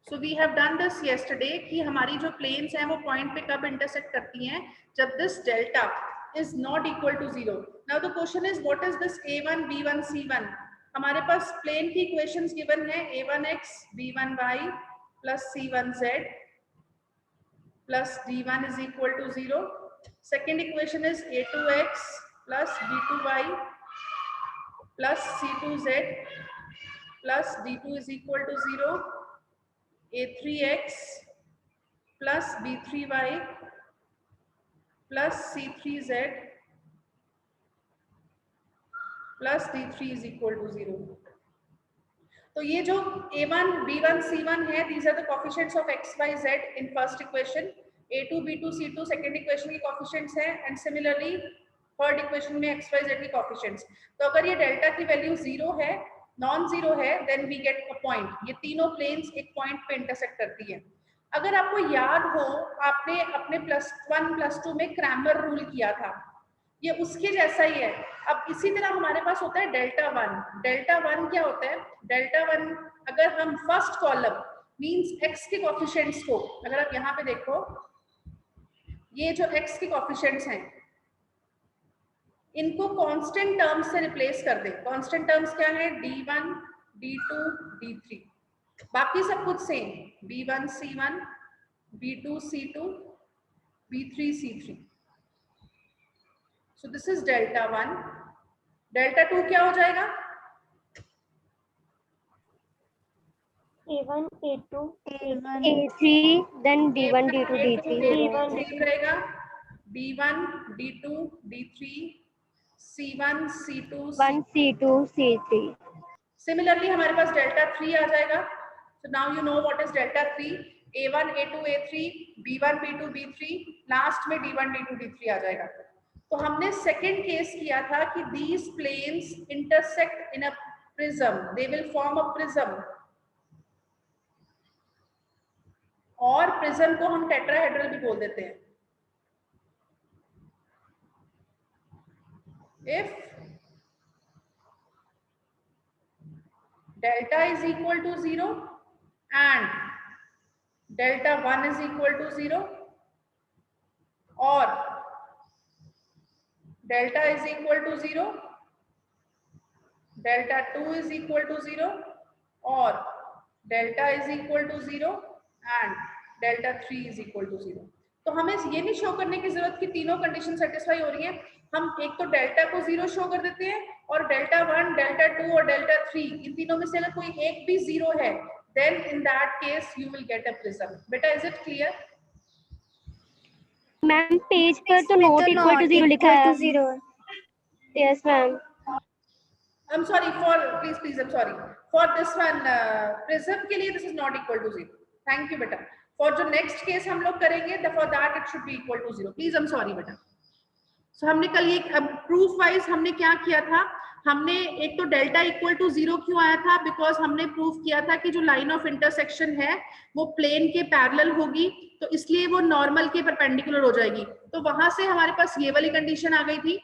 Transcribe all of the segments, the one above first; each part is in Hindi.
So we have done this yesterday कि हमारी जो प्लेन्स हैं वो पॉइंट पे कब इंटरसेक्ट करती हैं, जब this delta is not equal to 0. Now the question is what is this a1 b1 c1. हमारे पास प्लेन की इक्वेशंस गिवन है a1x b1y plus c1z plus d1 is equal to 0. Second equation is a2x plus b2y plus c2z plus d2 is equal to 0. a3x plus b3y plus c3z plus d3 is equal to 0. तो ये जो a1 b1 c1 है, these are the coefficients of x y z in first equation. a2 b2 c2 second equation की coefficients है, and similarly third equation में x y z की coefficients. तो अगर ये डेल्टा की वैल्यू 0 है, नॉन जीरो है, then we get a point. ये तीनों planes एक point पे intersect करती है. अगर आपको याद हो, आपने अपने +1 +2 में क्रैमर रूल किया था, ये उसके जैसा ही है. अब इसी तरह हमारे पास होता है डेल्टा 1. डेल्टा 1 क्या होता है? डेल्टा 1 अगर हम फर्स्ट कॉलम मींस x के कोएफिशिएंट्स को, अगर आप यहाँ पे देखो, ये जो x के कोएफिशिएंट्स हैं इनको कांस्टेंट टर्म्स से रिप्लेस कर दे. कांस्टेंट टर्म्स क्या है? d1 d2 d3. बाकी सब कुछ same, b1 c1 b2 c2 b3 c3. So this is delta 1. Delta 2 क्या हो जाएगा? A1, A2, A3, then D1, D2, D3. D1 रहेगा, D1, D2, D3, C1, C2, C1, C2, C3. Similarly हमारे पास delta 3 आ जाएगा. So now you know what is delta 3. A1, A2, A3, B1, B2, B3, last में D1, D2, D3 आ जाएगा. तो हमने सेकेंड केस किया था कि these planes intersect in a prism, they will form a prism, और प्रिज्म को हम टेट्राहेड्रल भी बोल देते हैं. If delta is equal to 0 and delta 1 is equal to 0 or delta is equal to 0, delta 2 is equal to 0 or delta is equal to 0 and delta 3 is equal to 0. तो हमें ये नहीं शो करने की जरूरत कि तीनों कंडीशन सेटिस्फाई हो रही है. हम एक तो डेल्टा को 0 शो कर देते हैं और डेल्टा 1, डेल्टा 2 और डेल्टा 3 इन तीनों में से अगर कोई एक भी 0 है, then in that case you will get a prism. बेटा is it clear? Ma'am page पर तो नॉट इक्वल टू 0 लिखा है. Yes ma'am. I'm sorry for please I'm sorry for this one prism के लिए this is not equal to 0. Thank you बेटा. For जो next case हम लोग करेंगे for that it should be equal to 0. Please I'm sorry बेटा. So हमने कल ये proof wise हमने क्या किया था, हमने एक तो डेल्टा इक्वल टू 0 क्यों आया था, बिकॉज हमने प्रूफ किया था कि जो लाइन ऑफ इंटरसेक्शन है वो प्लेन के पैरेलल होगी, तो इसलिए वो नॉर्मल के परपेंडिकुलर हो जाएगी. तो वहां से हमारे पास ये वाली कंडीशन आ गई थी.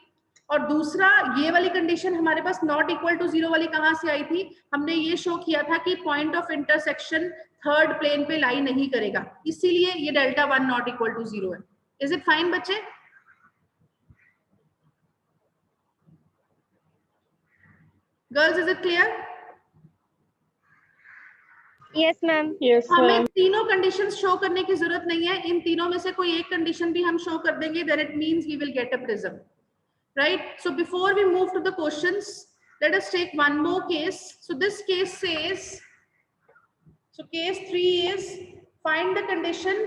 और दूसरा ये वाली कंडीशन हमारे पास नॉट इक्वल टू 0 वाली कहां से आई थी, हमने ये शो किया था कि point of intersection third plane पे लाई नहीं करेगा, इसीलिए ये डेल्टा 1 नॉट इक्वल टू 0 है. इज इट फाइन बच्चे? Girls is it clear? Yes ma'am. हमें तीनों कंडीशंस शो करने की जरूरत नहीं है, इन तीनों में से कोई एक कंडीशन भी हम शो कर देंगे, then it means we will get a prism, right? So before we move to the questions, let us take one more case. So this case says, so case 3 is find the condition.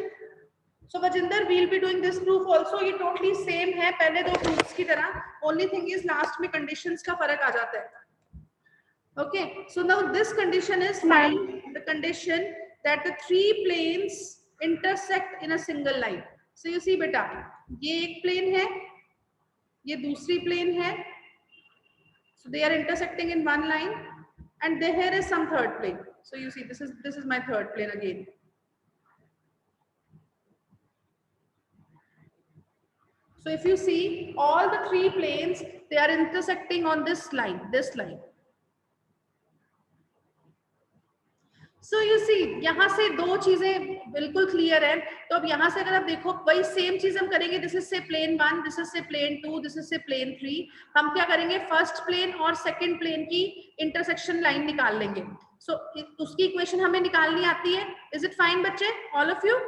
So Vajinder, we'll be doing this proof also. ये totally same है पहले दो proofs की तरह, only thing is last में conditions का फर्क आ जाता है. Okay, so now this condition is find the condition that the three planes intersect in a single line. So you see beta, ये एक plane है, ये दूसरी plane है, so they are intersecting in one line, and here is some third plane. So you see this is my third plane again. So if you see all the three planes, they are intersecting on this line, so you see यहाँ से दो चीजें बिल्कुल क्लियर है। तो अब यहाँ से अगर आप देखो वही सेम चीज हम करेंगे, this is say plane 1, this is say plane 2, this is say plane 3। हम क्या करेंगे, फर्स्ट प्लेन और सेकंड प्लेन की इंटरसेक्शन लाइन निकाल लेंगे। सो उसकी इक्वेशन हमें निकालनी आती है। इज इट फाइन बच्चे, all of you?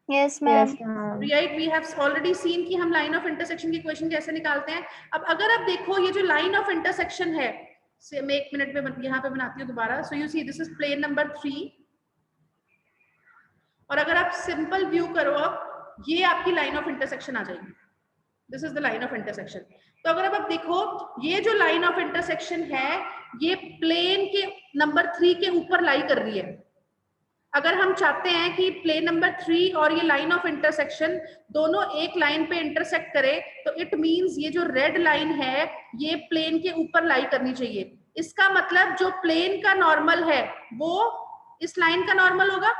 Yes ma'am. Right, we have already seen कि हम लाइन ऑफ इंटरसेक्शन की इक्वेशन कैसे निकालते हैं। अब अगर आप देखो ये जो लाइन ऑफ इंटरसेक्शन है, से मैं 1 मिनट में यहाँ पे बनाती हूँ दोबारा। So you see this is plane number 3, और अगर आप सिंपल व्यू करो अब ये आपकी लाइन ऑफ इंटरसेक्शन आ जाएगी। This is the line of intersection. तो अगर अब आप देखो ये जो लाइन ऑफ इंटरसेक्शन है ये प्लेन के नंबर 3 के ऊपर लाई कर रही है। अगर हम चाहते हैं कि प्लेन नंबर 3 और ये लाइन ऑफ इंटरसेक्शन दोनों एक लाइन पे इंटरसेक्ट करे, तो इट मींस ये जो रेड लाइन है ये प्लेन के ऊपर लाई करनी चाहिए। इसका मतलब जो प्लेन का नॉर्मल है वो इस लाइन का नॉर्मल होगा।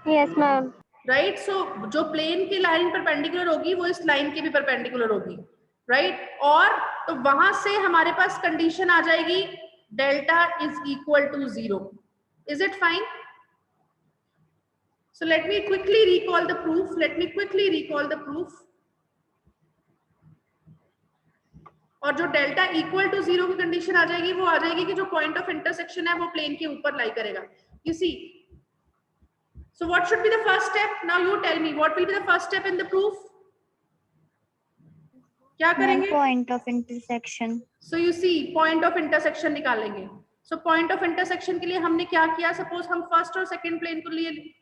Yes ma'am. राइट, सो जो प्लेन की लाइन परपेंडिकुलर होगी वो इस लाइन के भी परपेंडिकुलर होगी। राइट, और तो वहां से हमारे पास कंडीशन आ जाएगी delta is equal to 0। Is it fine? So let me quickly recall the proof. और जो डेल्टा इक्वल टू 0 की कंडीशन आ जाएगी वो आ जाएगी कि जो पॉइंट ऑफ इंटरसेक्शन है वो प्लेन के ऊपर लाई करेगा। You see, so what should be the first step? Now you tell me what will be the first step in the proof? क्या करेंगे? Point of intersection. So you see, point of intersection निकालेंगे। सो पॉइंट ऑफ इंटरसेक्शन के लिए हमने क्या किया, सपोज हम फर्स्ट और सेकंड प्लेन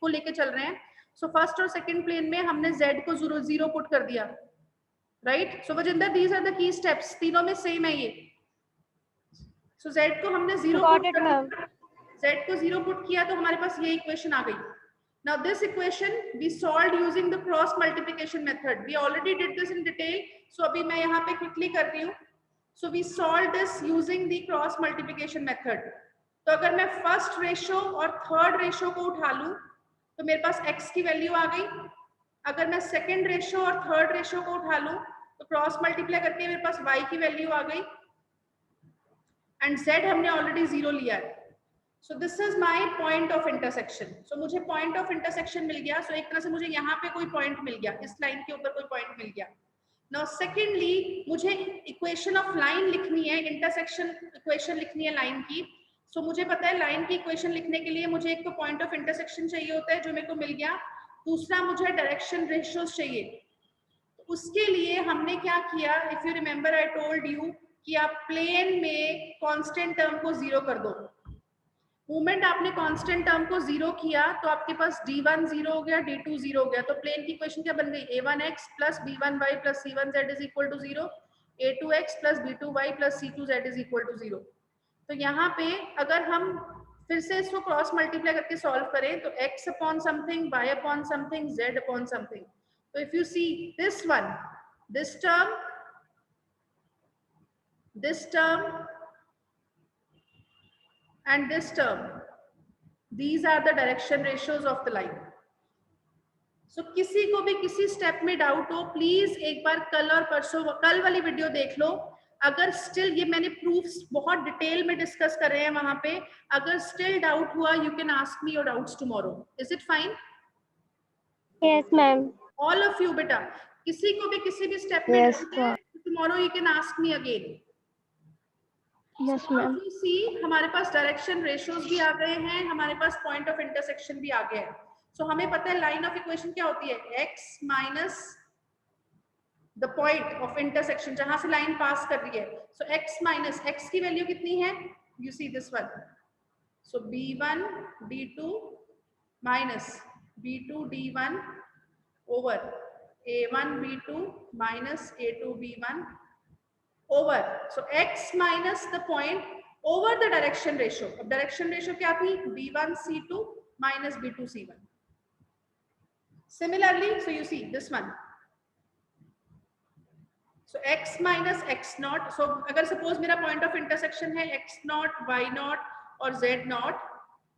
को लेके चल रहे हैं। सो फर्स्ट और सेकंड प्लेन में हमने z को 0 पुट कर दिया। Right, so Vajinder these are the key steps, तीनों में सेम है ये। सो z को हमने 0 पुट कर दिया, z को 0 पुट किया तो हमारे पास ये इक्वेशन आ गई। Now this equation we solved using the cross multiplication method. We already did this in detail, so अभी मैं यहाँ पे क्विकली कर रही हूँ। So we solved this using the cross multiplication method. तो अगर मैं फर्स्ट रेशो और थर्ड रेशो को उठा लूं तो मेरे पास x की वैल्यू आ गई। अगर मैं सेकंड रेशो और थर्ड रेशो को उठा लूं तो क्रॉस मल्टीप्लाई करके मेरे पास y की वैल्यू आ गई, एंड z हमने ऑलरेडी 0 लिया है। So this is my point of intersection. So मुझे पॉइंट ऑफ इंटरसेक्शन मिल गया। सो एक तरह से मुझे यहाँ पे कोई पॉइंट मिल गया, इस लाइन के ऊपर कोई पॉइंट मिल गया। Now secondly, मुझे इक्वेशन ऑफ लाइन लिखनी है, इंटरसेक्शन इक्वेशन लिखनी है लाइन की। सो मुझे पता है लाइन की इक्वेशन लिखने के लिए मुझे एक तो पॉइंट ऑफ इंटरसेक्शन चाहिए होता है जो मेरे को मिल गया, दूसरा मुझे डायरेक्शन रेशियोज चाहिए। तो उसके लिए हमने क्या किया, if you remember I told you कि आप प्लेन में कांस्टेंट टर्म को 0 कर दो। मोमेंट आपने कांस्टेंट टर्म को 0 किया तो आपके पास d1 0 हो गया, d2 0 हो गया। तो प्लेन की इक्वेशन क्या बन गई, a1x plus b1y plus c1z is equal to 0, a2x plus b2y plus c2z is equal to 0। तो यहाँ पे अगर हम फिर से इसको क्रॉस मल्टीप्लाई करके सॉल्व करें तो x upon something, y upon something, z upon something. तो if you see this one, this term and this term, these are the direction ratios of the line. So किसी को भी किसी स्टेप में डाउट हो प्लीज एक बार कल और परसों कल वाली वीडियो देख लो। अगर स्टिल, ये मैंने प्रूफ्स बहुत डिटेल में डिस्कस कर रहे हैं वहां पे, अगर स्टिल डाउट हुआ you can ask me your doubts tomorrow. Is it fine? Yes ma'am. All of you बेटा, किसी को भी किसी भी स्टेप में डाउट है tomorrow you can ask me again. Yes ma'am. See हमारे पास डायरेक्शन रेशियोज भी आ गए हैं, हमारे पास पॉइंट ऑफ इंटरसेक्शन भी आ गया है। सो हमें पता है लाइन ऑफ इक्वेशन क्या होती है, x minus the point of intersection जहां से लाइन पास कर रही है। सो x माइनस x की वैल्यू कितनी है, you see this one. So b1 d2 minus b2 d1 over a1 b2 minus a2 b1 over, so x minus the point over the direction ratio. अब direction ratio क्या थी, b1 c2 minus b2 c1. Similarly, so you see this one, so x minus x naught. So अगर suppose मेरा point of intersection है x naught, y naught और z naught,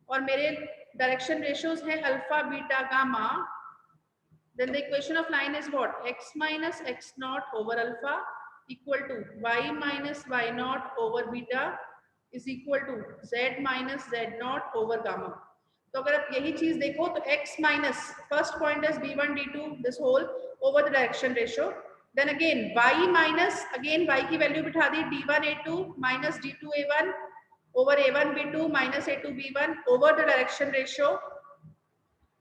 और मेरे direction ratios है alpha, beta, gamma, then the equation of line is what, x minus x naught over alpha equal to y minus y naught over beta is equal to z minus z naught over gamma. तो अगर आप यही चीज देखो तो x minus first point is b1 d2 this whole over the direction ratio, then again y minus again y की वैल्यू बिठा दी d1 a2 minus d2 a1 over a1 b2 minus a2 b1 over the direction ratio,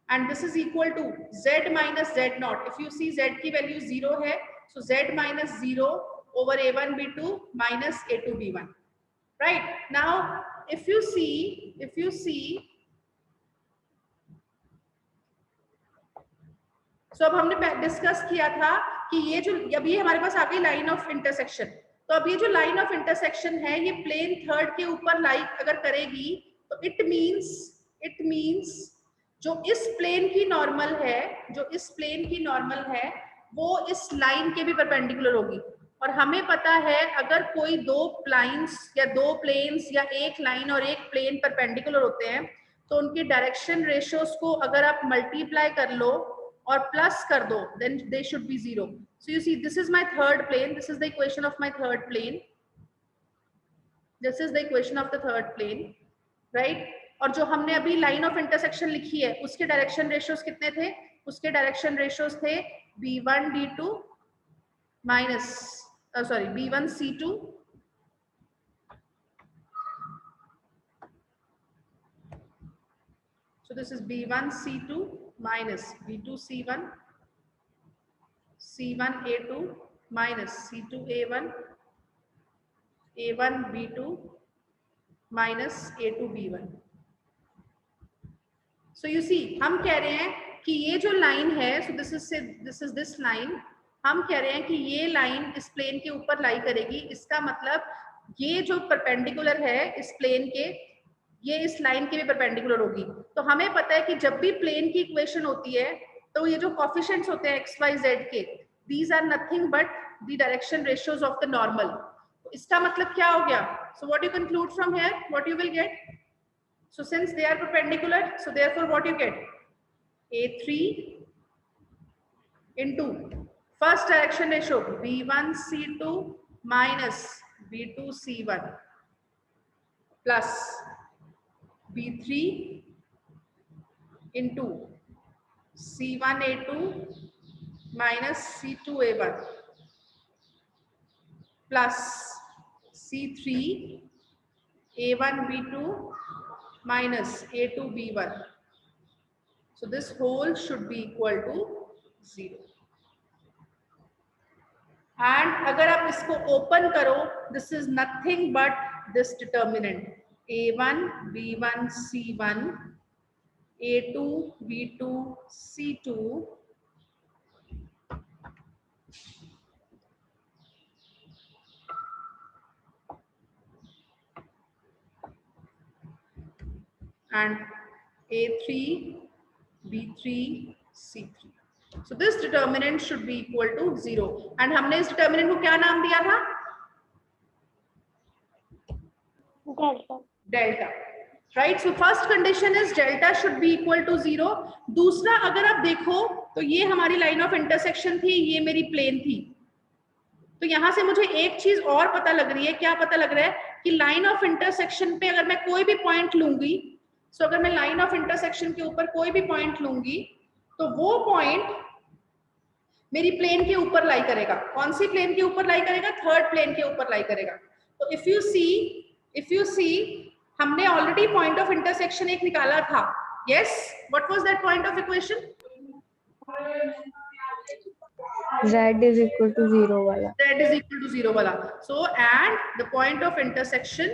and this is equal to z minus z naught. If you see z की value 0 है, so z minus 0 over a1 b2 minus a2 b1. Right now, if you see, so अब हमने डिस्कस किया था कि ये जो अभी हमारे पास आ गई लाइन ऑफ इंटरसेक्शन, तो अब ये जो लाइन ऑफ इंटरसेक्शन है ये प्लेन थर्ड के ऊपर लाइक अगर करेगी तो इट मींस जो इस प्लेन की नॉर्मल है वो इस लाइन के भी परपेंडिकुलर होगी। और हमें पता है अगर कोई दो लाइंस या दो प्लेन्स या एक लाइन और एक प्लेन परपेंडिकुलर होते हैं तो उनके डायरेक्शन रेशियोज को अगर आप मल्टीप्लाई कर लो और प्लस कर दो, then they should be 0. So you see, this is my third plane. This is the equation of my third plane. This is the equation of the third plane, right? और जो हमने अभी लाइन ऑफ इंटरसेक्शन लिखी है उसके डायरेक्शन रेशियोज कितने थे? उसके डायरेक्शन रेशियोज थे b1 d2 minus sorry b1 c2 so this is b1 c2 minus b2 c1 c1 a2 minus c2 a1 a1 b2 minus a2 b1. So you see, हम कह रहे हैं कि ये जो लाइन है, so this is this line, हम कह रहे हैं कि ये लाइन इस प्लेन के ऊपर लाई करेगी। इसका मतलब ये जो परपेंडिकुलर है इस प्लेन के, ये इस लाइन के भी परपेंडिकुलर होगी। तो हमें पता है कि जब भी प्लेन की इक्वेशन होती है तो ये जो कोफिशिएंट्स होते हैं x y z के, these are nothing but the direction ratios of the normal. तो इसका मतलब क्या हो गया? So what you conclude from here, what you will get? So since they are perpendicular, so therefore what you get? A3 into first direction ratio b1 c2 minus b2 c1 plus b3 into c1 a2 minus c2 a1 plus c3 a1 b2 minus a2 b1. So this whole should be equal to 0. And अगर आप इसको ओपन करो, this is nothing but this determinant a1 b1 c1 a2 b2 c2 and a3 b3 c3. So this determinant should be equal to 0. And हमने इस determinant को क्या नाम दिया था? Delta. Right? So first condition is delta should be equal to 0. दूसरा अगर आप देखो तो ये हमारी line of intersection थी, ये मेरी plane थी। तो यहाँ से मुझे एक चीज और पता लग रही है। क्या पता लग रहा है? कि लाइन ऑफ इंटरसेक्शन पे अगर मैं कोई भी पॉइंट लूंगी, सो अगर मैं लाइन ऑफ इंटरसेक्शन के ऊपर कोई भी पॉइंट लूंगी तो वो पॉइंट मेरी प्लेन के ऊपर लाई करेगा। कौन सी प्लेन के ऊपर लाई करेगा? थर्ड प्लेन के ऊपर लाई करेगा। तो इफ यू सी हमने ऑलरेडी पॉइंट ऑफ इंटरसेक्शन एक निकाला था। Yes, what was that point of equation? Z is equal to 0 वाला. Z is equal to 0 वाला. So and the point of intersection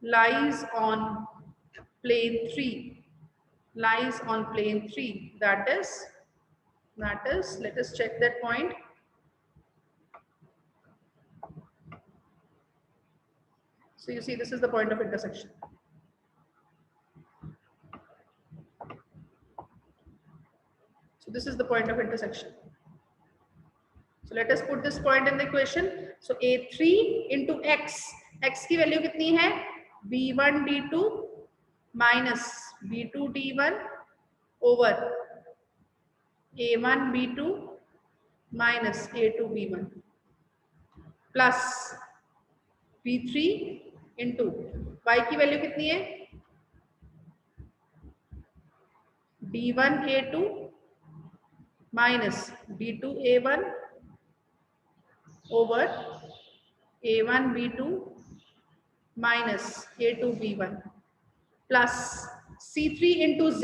lies on plane 3. That is let us check that point. So you see, this is the point of intersection. So this is the point of intersection. So let us put this point in the equation. So a3 into x की वैल्यू कितनी है? b1 d2 minus b2 d1 over a1 b2 minus a2 b1 plus V3 into y की वैल्यू कितनी है D1A2 minus D2A1 over A1B2 minus A2B1 plus C3 into Z.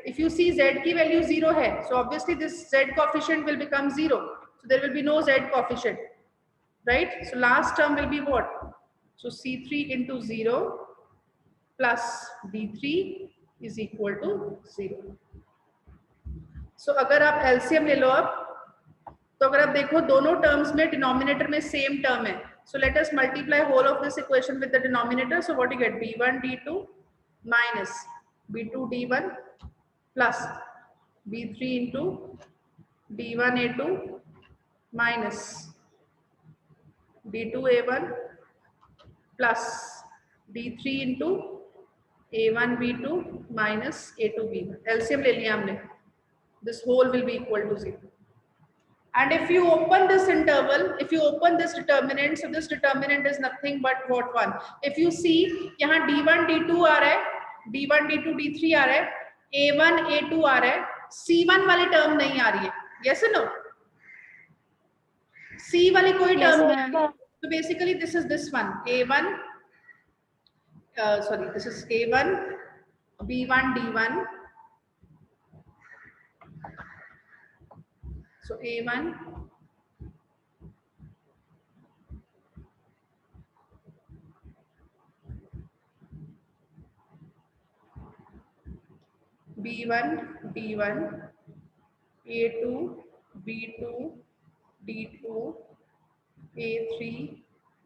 If you see Z की value 0 है, so obviously this Z coefficient will become 0. So there will be no Z coefficient, right? So last term will be what? So C3 into 0 plus D3 is equal to 0. So अगर आप LCM ले लो अब, तो अगर आप देखो दोनों टर्म्स में डिनोमिनेटर में सेम टर्म है, so let us multiply whole of this equation with the denominator. So what you get, b1 d2 minus b2 d1 plus b3 into d1 a2 minus d2 a1 plus d3 into a1 b2 minus a2 b1. LCM ले लिया हमने, this whole will be equal to 0. And if you open this interval, if you open this determinant, so this determinant is nothing but what one. If you see, यहाँ d1 d2 आ रहा है, d1 d2 d3 आ रहा है, a1 a2 आ रहा है, c1 वाली टर्म नहीं आ रही है. Yes or no? C वाली कोई टर्म नहीं है. So basically this is this one, a1. Sorry, this is a1 b1 d1. So a1 b1 d1 a2 b2 d2 a3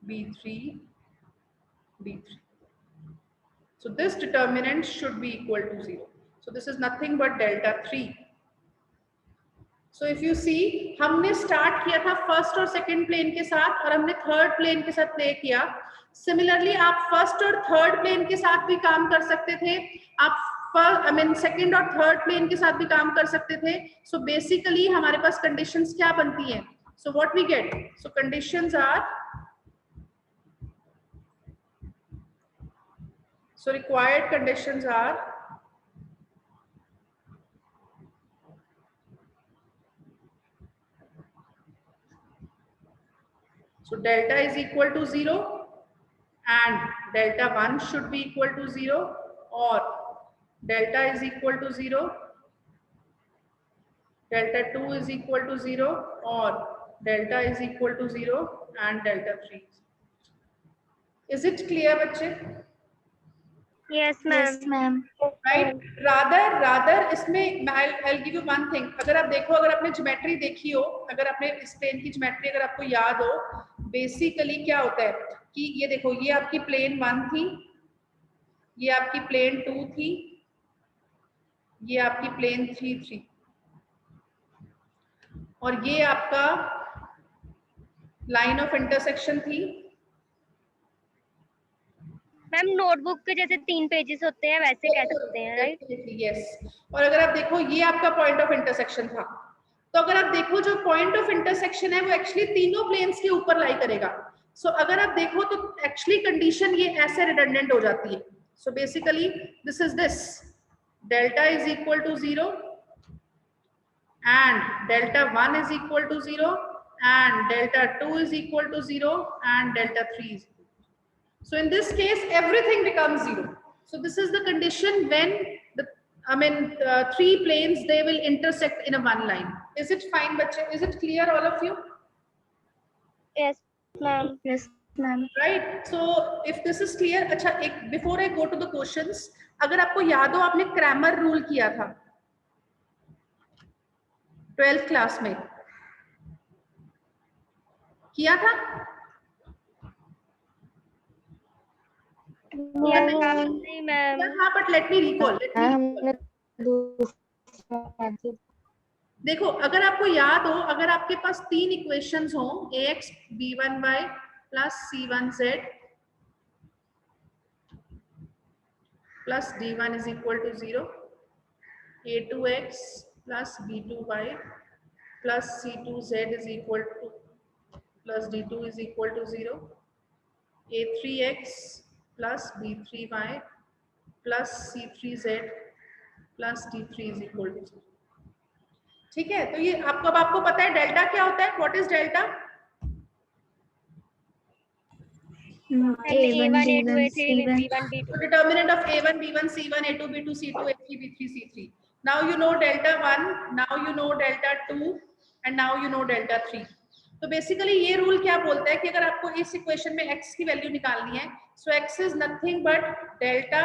b3 d3. So this determinant should be equal to 0. So this is nothing but delta 3. So if you see, हमने स्टार्ट किया था फर्स्ट और सेकंड प्लेन के साथ और हमने थर्ड प्लेन के साथ प्ले किया. सिमिलरली आप फर्स्ट और थर्ड प्लेन के साथ भी काम कर सकते थे, आप सेकंड और थर्ड प्लेन के साथ भी काम कर सकते थे. सो बेसिकली हमारे पास कंडीशंस क्या बनती हैं? So what we get, so conditions are, so required conditions are so delta is equal to 0 and delta 1 should be equal to 0, or delta is equal to 0, delta 2 is equal to 0, or delta is equal to 0 and delta 3. Is it clear बच्चे? Yes, ma'am. Right? Rather इसमें I'll give you one thing. अगर आप देखो, अगर आपने ज्योमेट्री देखी हो, अगर आपने इस प्लेन की ज्योमेट्री अगर आपको याद हो, बेसिकली क्या होता है कि ये देखो, ये आपकी प्लेन 1 थी, ये आपकी प्लेन 2 थी, ये आपकी प्लेन 3 थी, और ये आपका लाइन ऑफ इंटरसेक्शन थी. मैम नोटबुक के जैसे 3 पेजेस होते हैं वैसे कह सकते हैं, राइट? यस. और अगर आप देखो, ये आपका पॉइंट ऑफ इंटरसेक्शन था, तो अगर आप देखो जो पॉइंट ऑफ इंटरसेक्शन है वो एक्चुअली तीनों प्लेन्स के ऊपर लाई करेगा. सो अगर आप देखो तो एक्चुअली कंडीशन ये ऐसे रिडंडेंट हो जाती है. So basically this is this, delta is equal to 0 and delta 1 is equal to 0 and delta 2 is equal to 0 and delta 3 is equal. So in this case everything becomes 0. So this is the condition when the three planes, they will intersect in a one line. Is it fine bache? Is it clear all of you? Yes, ma'am. Yes, ma'am. Right? So if this is clear, अच्छा, before I go to the questions, अगर आपको याद हो आपने क्रैमर रूल किया था 12th क्लास में, किया था? नहीं मैम. हाँ, but let me recall. देखो, अगर आपको याद हो, अगर आपके पास 3 इक्वेशंस हो, ax b1y plus c1z plus d1 is equal to 0, a2x plus b2y plus c2z is equal to plus d2 is equal to 0, a3x plus b3y plus c3z plus d3 is equal to 0. ठीक है, तो ये आपको अब आपको पता है डेल्टा क्या होता है. What is delta? A1, B1, C1. So determinant of a1, b1, c1, a2, b2, c2, a3, b3, c3. Now you know delta 1, now you know delta 2 and now you know delta 3. तो बेसिकली ये रूल क्या बोलता है कि अगर आपको इस इक्वेशन में x की वैल्यू निकालनी है, so x is nothing but delta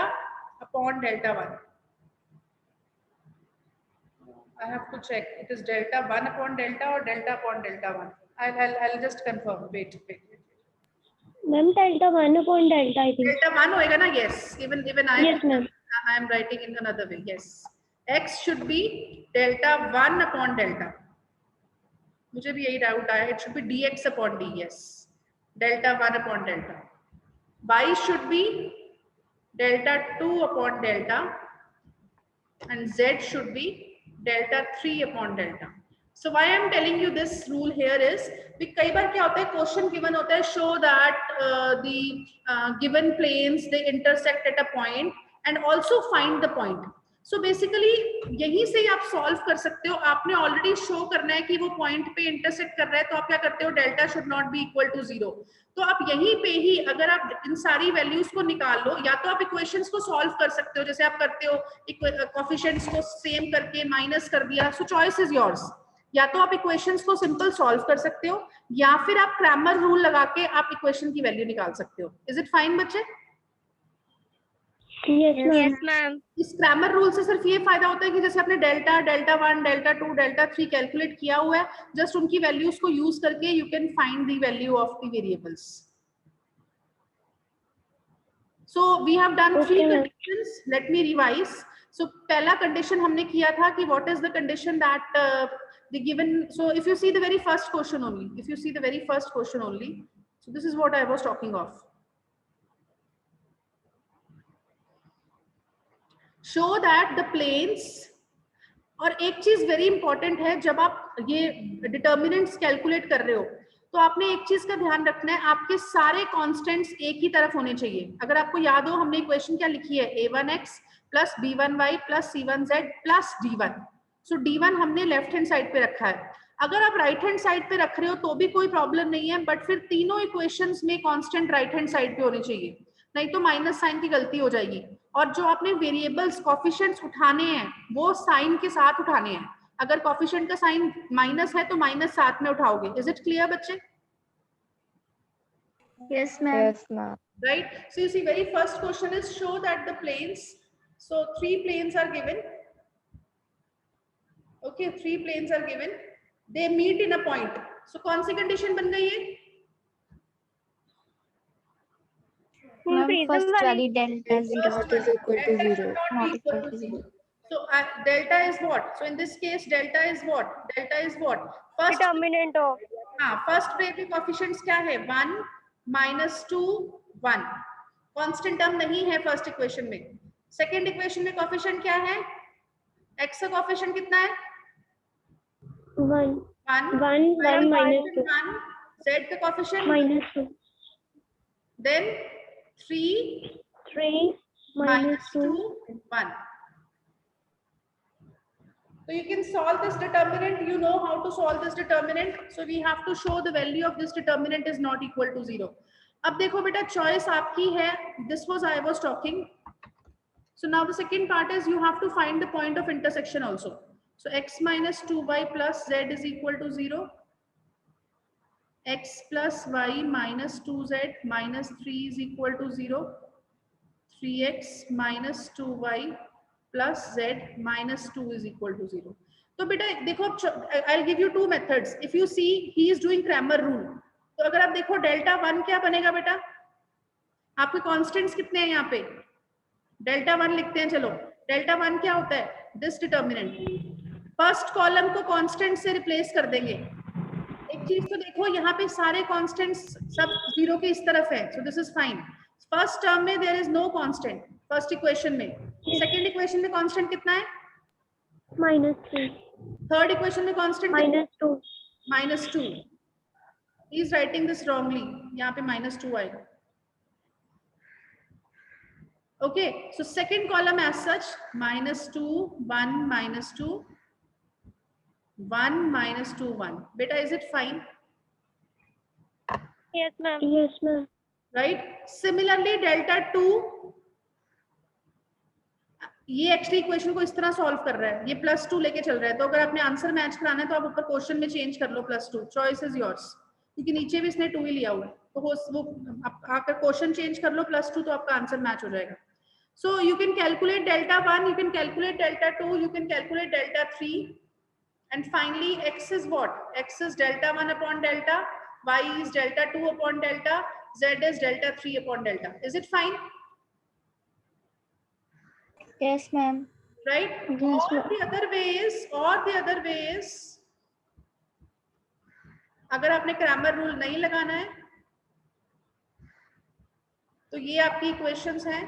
upon delta 1. I have to check. It is delta 1 upon delta or delta upon delta 1. I'll just confirm. Wait. Ma'am, delta 1 upon delta, I think. Delta 1 होएगा ना? Yes. Even Yes, ma'am. I am writing in another way. Yes. X should be delta 1 upon delta. मुझे भी यही डाउट आया. It should be dx upon d. Yes. Delta 1 upon delta. Y should be delta 2 upon delta. And Z should be delta 3 upon delta. So why I am telling you this rule here is कई बार क्या होता है, क्वेश्चन गिवन होता है, show that the given planes they intersect at a point and also find the point. So basically यहीं से ही आप सॉल्व कर सकते हो. आपने ऑलरेडी शो करना है कि वो पॉइंट पे इंटरसेक्ट कर रहा है, तो आप क्या करते हो, delta should not be equal to 0. तो आप यहीं पे ही अगर आप इन सारी वैल्यूज को निकाल लो, या तो आप इक्वेशंस को सॉल्व कर सकते हो जैसे आप करते हो, कोएफिशिएंट्स को सेम करके माइनस कर दिया. सो चॉइस इज योर्स. या तो आप इक्वेशंस को सिंपल सॉल्व कर सकते हो, या फिर आप क्रैमर रूल लगा के आप इक्वेशन की वैल्यू निकाल सकते हो. इज इट फाइन बच्चे? Yes, ma'am. इस क्रैमर रूल से सिर्फ ये फायदा होता है कि जैसे आपने डेल्टा 1, डेल्टा 2, डेल्टा 3 कैलकुलेट किया हुआ है, जस्ट उनकी वैल्यूज को यूज करके you can find the value of the variables. So we have done 3 conditions. Let me revise. So पहला condition हमने किया था कि what is the condition that the given. So if you see the very first question only, so this is what I was talking of. Show that the planes. और एक चीज वेरी इंपॉर्टेंट है, जब आप ये डिटर्मिनेंट्स कैलकुलेट कर रहे हो तो आपने एक चीज का ध्यान रखना है, आपके सारे कांस्टेंट्स एक ही तरफ होने चाहिए. अगर आपको याद हो हमने इक्वेशन क्या लिखी है, a1x plus b1y plus c1z plus d1. सो d1 हमने लेफ्ट हैंड साइड पे रखा है. अगर आप राइट हैंड साइड पे रख रहे हो तो भी कोई प्रॉब्लम नहीं है, बट फिर तीनों इक्वेशंस में कांस्टेंट राइट हैंड साइड पे होने चाहिए, नहीं तो माइनस साइन की गलती हो जाएगी. और जो आपने वेरिएबल्स कोएफिशिएंट्स उठाने हैं वो साइन के साथ उठाने हैं. अगर कोएफिशिएंट का साइन माइनस है तो माइनस साथ में उठाओगे. इज इट क्लियर बच्चे? Yes, ma'am. Yes, ma'am. Right. So you see, very first question is show that the planes. So 3 planes are given. Okay, 3 planes are given. They meet in a point. So कौन सी कंडीशन बन गई है? Ma'am, first वाली delta 0 is equal to 0. Not equal to 0. So delta is what? So in this case, delta is what? Delta is what? First Determinant of. First ब्रेक के कोएफिशिएंट्स क्या है? 1, -2, 1. कांस्टेंट टर्म नहीं है फर्स्ट इक्वेशन में. सेकंड इक्वेशन में कोएफिशिएंट क्या है? x का कोएफिशिएंट कितना है? 1. 1 -2. 1. z का coefficient -2. then 3 -2. 1. So you can solve this determinant. You know how to solve this determinant. So we have to show the value of this determinant is not equal to 0. अब देखो बेटा, choice आपकी है. This was I was talking. So now the second part is you have to find the point of intersection also. So x minus 2y plus z is equal to 0. X plus y minus 2z minus 3 is equal to 0. 3x minus 2y plus z minus 2 is equal to 0. तो बेटा देखो, I'll give you 2 methods. If you see he is doing Cramer rule. तो अगर आप देखो डेल्टा 1 क्या बनेगा बेटा? आपके कांस्टेंट्स कितने हैं यहाँ पे? डेल्टा 1 लिखते हैं. चलो डेल्टा 1 क्या होता है? This determinant. फर्स्ट कॉलम को कांस्टेंट से रिप्लेस कर देंगे. एक चीज तो देखो, यहाँ पे सारे कांस्टेंट्स सब 0 के इस तरफ है. So this is fine. First term में there is no constant first equation में. सेकंड इक्वेशन में कांस्टेंट कितना है? -3. थर्ड इक्वेशन में constant -2. -2. He is writing this wrongly. यहाँ पे -2 आएगा. Okay, so second column as such, -2, 1, -2, 1, -2, 1. Beta, is it fine? Yes, ma'am. Yes, ma'am. Right? Similarly, delta 2, ये एक्चुअली इक्वेशन को इस तरह सॉल्व कर रहा है, ये +2 लेके चल रहा है, तो अगर आपने आंसर मैच कराना है तो आप ऊपर क्वेश्चन में चेंज कर लो +2, चॉइस इज योर्स, क्योंकि नीचे भी इसने 2 ही लिया हुआ है, तो वो अगर क्वेश्चन चेंज कर लो +2 तो आपका आंसर मैच हो जाएगा. So you can calculate delta 1, you can calculate delta 2, you can calculate delta 3, and finally x is what? X is delta 1 upon delta, y is delta 2 upon delta, z is delta 3 upon delta. Is it fine? Yes, ma'am. Right? Yes, Or the other way is, अगर आपने क्रैमर रूल नहीं लगाना है तो ये आपकी इक्वेशंस हैं.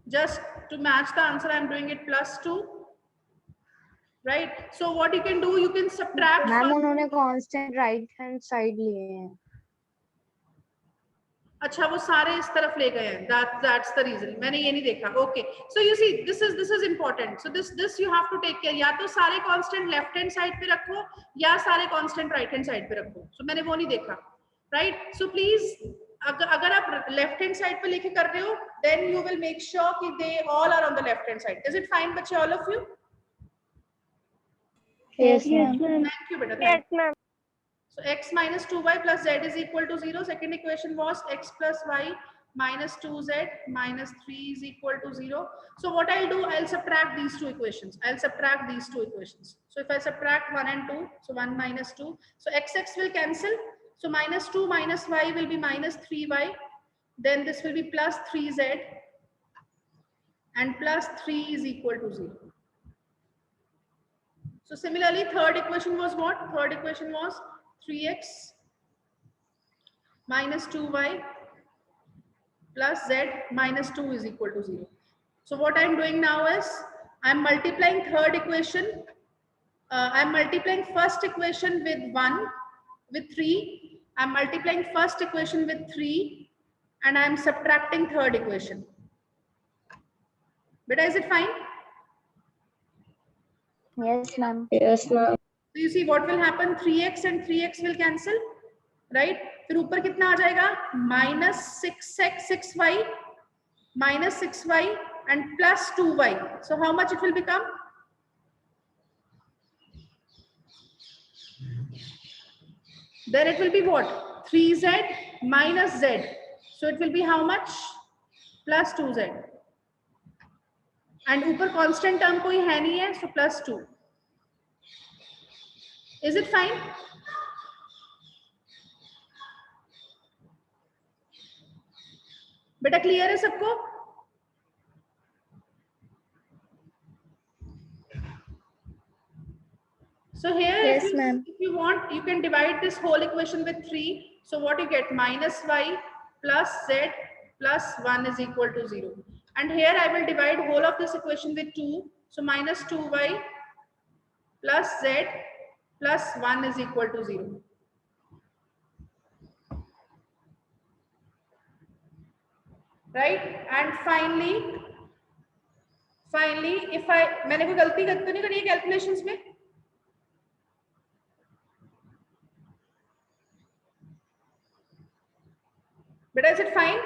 Just to match the answer, I am doing it +2. Right? So what you can do, you can subtract. Ma'am उन्होंने कांस्टेंट राइट हैंड साइड लिए हैं. अच्छा, वो सारे इस तरफ ले गए हैं. That's the reason. मैंने ये नहीं देखा. Okay. So you see, this is important. So this you have to take care. या तो सारे constant left hand side पे रखो या सारे constant right hand side पे रखो. So मैंने वो नहीं देखा. Right? So please, अगर आप left hand side पे लेके कर रहे हो, then you will make sure कि they all are on the left hand side. Is it fine, बच्चे, all of you? Yes, ma'am. Thank you, beta. Thank Yes, you. ma'am. So x minus 2y plus z is equal to 0. Second equation was x plus y minus 2z minus 3 is equal to 0. So what I'll do, I'll subtract these two equations. So if I subtract 1 and 2, so 1 minus 2. So x will cancel. So minus 2 minus y will be minus 3y. Then this will be plus 3z. And plus 3 is equal to 0. So similarly, third equation was what? Third equation was 3x minus 2y plus z minus 2 is equal to 0. So what I'm doing now is I'm multiplying third equation. I'm multiplying first equation with 1 with 3. I'm multiplying first equation with 3 and I'm subtracting third equation. Beta, is it fine? Yes, ma'am. Yes, ma'am. So you see what will happen, 3x and 3x will cancel, right? फिर ऊपर कितना आ जाएगा, minus 6y minus 6y and plus 2y. So how much it will become? Then it will be what? 3z minus z. So it will be how much? Plus 2z. And ऊपर constant term कोई है नहीं है, so plus 2. Is it fine? बेटा क्लियर है सबको? So here, Yes, ma'am. if you want, you can divide this whole equation with 3. So what you get, minus y plus z plus 1 is equal to 0. And here I will divide whole of this equation with 2. So minus 2y plus z plus 1 is equal to 0. Right? And finally, if मैंने कोई गलती तो नहीं करी है calculations में? But is it fine?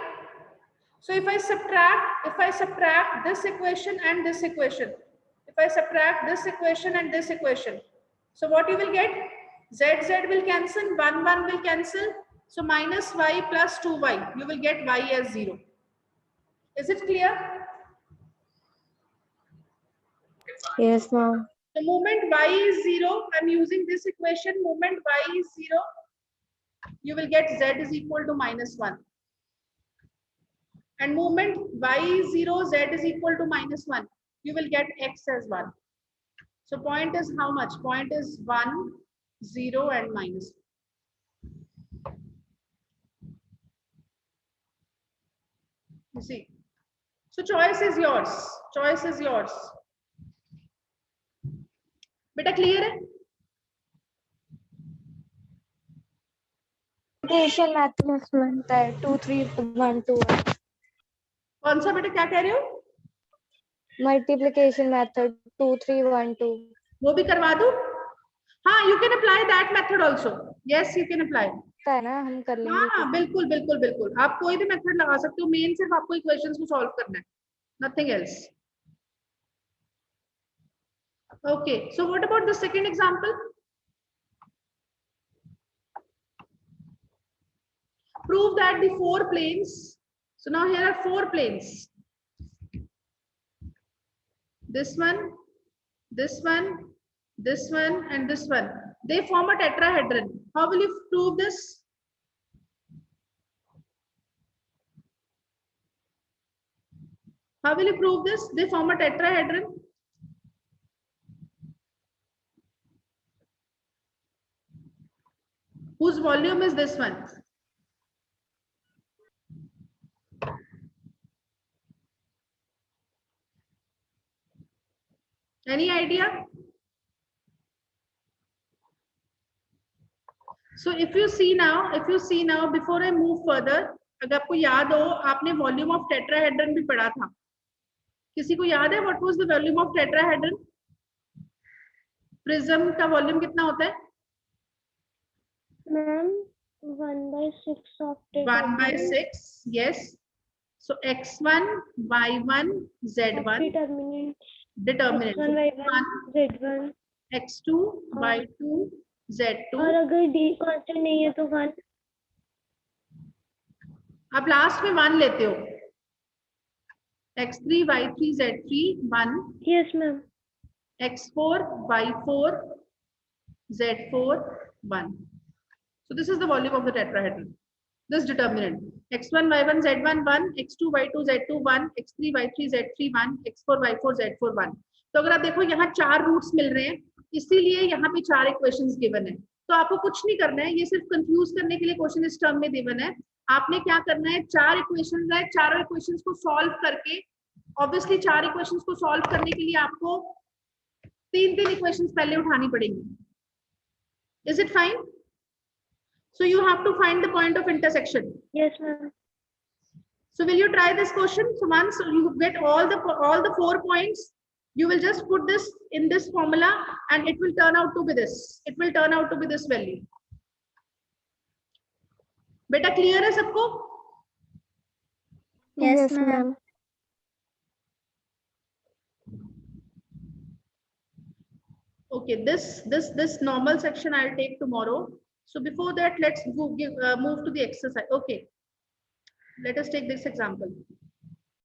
So if I subtract this equation and this equation, if I subtract this equation and this equation, so what you will get? Z will cancel, 1 will cancel. So minus y plus 2y, you will get y as 0. Is it clear? Yes, ma'am. The moment y is 0, I'm using this equation. Moment y is 0, you will get z is equal to minus 1. And moment y is 0, z is equal to minus 1, you will get x as 1. So point is how much? Point is 1, 0 and minus 1. You see. So choice is yours. Choice is yours. बेटा क्लियर है? एशियन मैथमेटिक्स में बनता है 2 3 1 2 1. कौन सा बेटा, क्या कह रहे हो? मल्टीप्लिकेशन मेथड 2 3 1 2 वो भी करवा दूं? हाँ, you can apply that method also. Yes, you can apply. है ना, हम कर लेंगे. हाँ, बिल्कुल बिल्कुल बिल्कुल, आप कोई भी मेथड लगा सकते हो. मेन सिर्फ आपको इक्वेशंस को सॉल्व करना है, nothing else. Okay, so what about the second example? Prove that the four planes. So now here are four planes. This one, this one, this one, and this one. They form a tetrahedron. How will you prove this? How will you prove this? They form a tetrahedron. Whose volume is this one? Any idea? So if you see now, before I move further, अगर आपको याद हो, आपने वॉल्यूम ऑफ टेट्राहेड्रन भी पढ़ा था. किसी को याद है what was the volume of tetrahedron? Prism का वॉल्यूम कितना होता है? Ma'am 1/6 of 1/6. Yes. So x1, y1, z1. Determinant. x1 y1 z1 x2, y2, z2. और अगर d कांस्टेंट नहीं है तो 1. आप लास्ट में 1 लेते हो. x3, y3, z3, 1. Yes ma'am. x4, y4, z4, 1. So this is the volume of the tetrahedron. This determinant. x1, y1, z1, 1. x2, y2, z2, 1. x3, y3, z3, 1. x4, y4, z4, 1. तो अगर आप देखो यहाँ 4 रूट्स मिल रहे हैं, इसीलिए यहाँ पे 4 इक्वेशंस गिवन है. तो आपको कुछ नहीं करना है, ये सिर्फ कंफ्यूज करने के लिए क्वेश्चन इस टर्म में गिवन है. आपने क्या करना है, 4 इक्वेशंस है, चारों इक्वेशंस को सॉल्व करके, ऑब्वियसली 4 इक्वेशंस को सॉल्व करने के लिए आपको 3 इक्वेशंस पहले उठानी पड़ेंगी. Is it fine? So you have to find the point of intersection. Yes ma'am. So will you try this question? So once you get all the 4 points, you will just put this in this formula and it will turn out to be this. It will turn out to be this value. Beta clear है सबको? Yes, ma'am. Okay, this normal section I'll take tomorrow. So before that, let's move to the exercise. Okay, let us take this example.